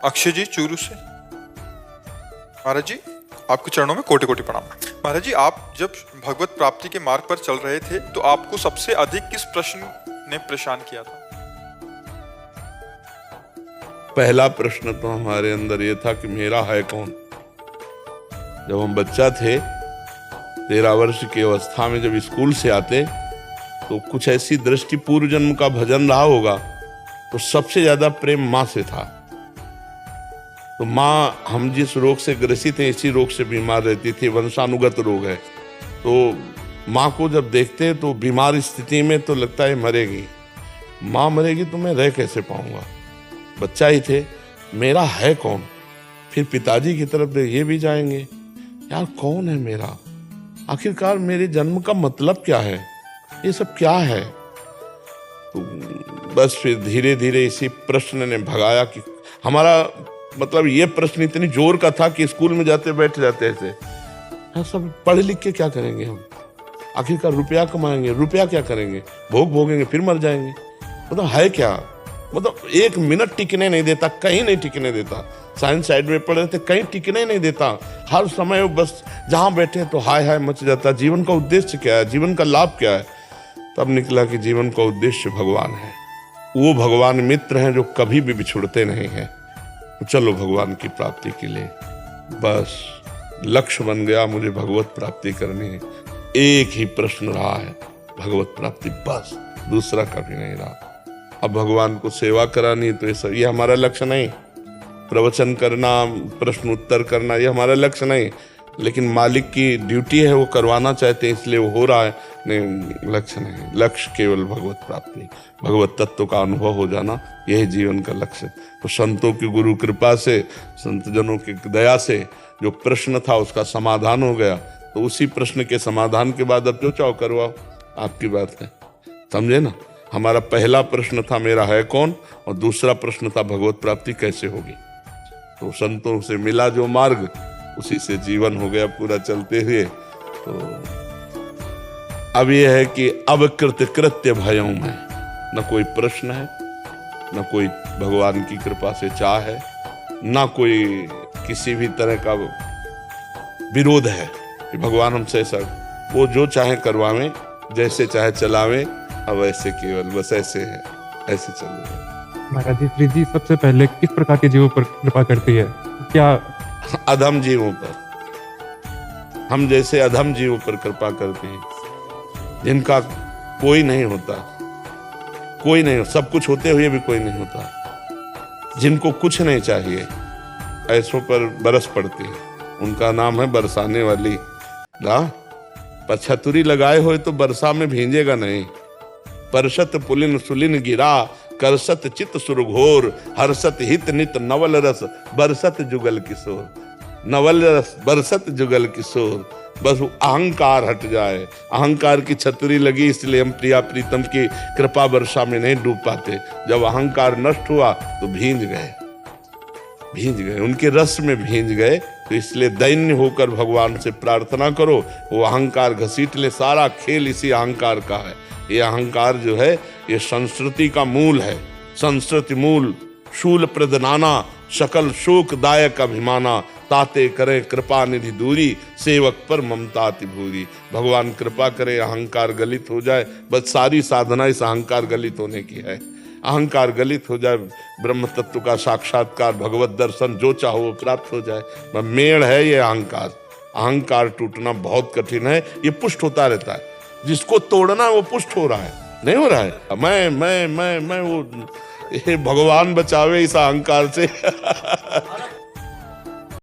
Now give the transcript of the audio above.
अक्षय जी चूरू से। महाराज जी आपके चरणों में कोटि कोटि प्रणाम। महाराज जी आप जब भगवत प्राप्ति के मार्ग पर चल रहे थे तो आपको सबसे अधिक किस प्रश्न ने परेशान किया था? पहला प्रश्न तो हमारे अंदर ये था कि मेरा है कौन। जब हम बच्चा थे 13 वर्ष की अवस्था में जब स्कूल से आते तो कुछ ऐसी दृष्टि पूर्व जन्म का भजन रहा होगा तो सबसे ज्यादा प्रेम माँ से था। तो माँ, हम जिस रोग से ग्रसित हैं इसी रोग से बीमार रहती थी, वंशानुगत रोग है। तो माँ को जब देखते हैं तो बीमार स्थिति में तो लगता है मरेगी, माँ मरेगी तो मैं रह कैसे पाऊंगा। बच्चा ही थे, मेरा है कौन। फिर पिताजी की तरफ ये भी जाएंगे, यार कौन है मेरा, आखिरकार मेरे जन्म का मतलब क्या है, ये सब क्या है। तो बस फिर धीरे धीरे इसी प्रश्न ने भगाया कि हमारा मतलब ये प्रश्न इतनी जोर का था कि स्कूल में जाते बैठ जाते ऐसे, हाँ सब पढ़ लिख के क्या करेंगे हम, आखिरकार रुपया कमाएंगे, रुपया क्या करेंगे, भोग भोगेंगे फिर मर जाएंगे, मतलब है क्या। मतलब एक मिनट टिकने नहीं देता, कहीं नहीं टिकने देता। साइंस साइड में पढ़ रहे थे, कहीं टिकने नहीं देता, हर समय बस जहां बैठे तो हाय हाय मच जाता। जीवन का उद्देश्य क्या है, जीवन का लाभ क्या है। तब निकला कि जीवन का उद्देश्य भगवान है। वो भगवान मित्र हैं जो कभी भी बिछुड़ते नहीं हैं। तो चलो भगवान की प्राप्ति के लिए, बस लक्ष्य बन गया, मुझे भगवत प्राप्ति करनी है। एक ही प्रश्न रहा है, भगवत प्राप्ति, बस दूसरा कभी नहीं रहा। अब भगवान को सेवा करानी तो ये हमारा लक्ष्य नहीं, प्रवचन करना, प्रश्न उत्तर करना ये हमारा लक्ष्य नहीं, लेकिन मालिक की ड्यूटी है, वो करवाना चाहते हैं इसलिए वो हो रहा है। नहीं, लक्ष्य नहीं, लक्ष्य केवल भगवत प्राप्ति, भगवत तत्व का अनुभव हो जाना, यही जीवन का लक्ष्य। तो संतों की गुरु कृपा से, संत जनों की दया से जो प्रश्न था उसका समाधान हो गया। तो उसी प्रश्न के समाधान के बाद अब जो चाहो करवाओ, आपकी बात है, समझे ना। हमारा पहला प्रश्न था मेरा है कौन, और दूसरा प्रश्न था भगवत प्राप्ति कैसे होगी। तो संतों से मिला जो मार्ग, उसी से जीवन हो गया पूरा चलते हुए। तो अब यह है कि अब कृत्य भयों में न कोई प्रश्न है, न कोई भगवान की कृपा से चाह है, न कोई किसी भी तरह का विरोध है कि भगवान हमसे ऐसा, वो जो चाहे करवावें, जैसे चाहे चलावें। अब ऐसे केवल बस ऐसे है, ऐसे चल रहा है। महाराज जी रिद्धि सबसे पहले किस प्रकार के जीवों पर कृपा करती है? क्या अधम जीवों पर, हम जैसे अधम जीवों पर कृपा करते हैं, जिनका कोई नहीं होता, कोई नहीं, सब कुछ होते हुए भी कोई नहीं होता, जिनको कुछ नहीं चाहिए, ऐसों पर बरस पड़ती है। उनका नाम है बरसाने वाली। पर छतुरी लगाए हुए तो बरसा में भींजेगा नहीं। परसत पुलिन सुलिन गिरा, करसत चित सुरघोर, हर्षत हित नित नवल रस, बरसत जुगल किशोर। नवल रस बरसत जुगल किशोर, बस अहंकार हट जाए। अहंकार की छतरी लगी, इसलिए हम प्रिया प्रीतम की कृपा वर्षा में नहीं डूब पाते। जब अहंकार नष्ट हुआ तो भींज गए, उनके रस में भींज गए। तो इसलिए दैन्य होकर भगवान से प्रार्थना करो, वो अहंकार घसीट ले। सारा खेल इसी अहंकार का है। ये अहंकार जो है ये संस्कृति का मूल है। संस्कृति मूल शूल प्रदनाना, सकल शोक दायक अभिमाना, ताते करे कृपा निधि दूरी, सेवक पर ममता अति भूरी। भगवान कृपा करे, अहंकार गलित हो जाए, बस सारी साधना इस अहंकार गलित होने की है। अहंकार गलित हो जाए, ब्रह्म तत्व का साक्षात्कार, भगवत दर्शन जो चाहो वो प्राप्त हो जाए। मेड़ है ये अहंकार, अहंकार टूटना बहुत कठिन है। ये पुष्ट होता रहता है, जिसको तोड़ना है वो पुष्ट हो रहा है, नहीं हो रहा है। मैं वो, ये भगवान बचावे इस अहंकार से।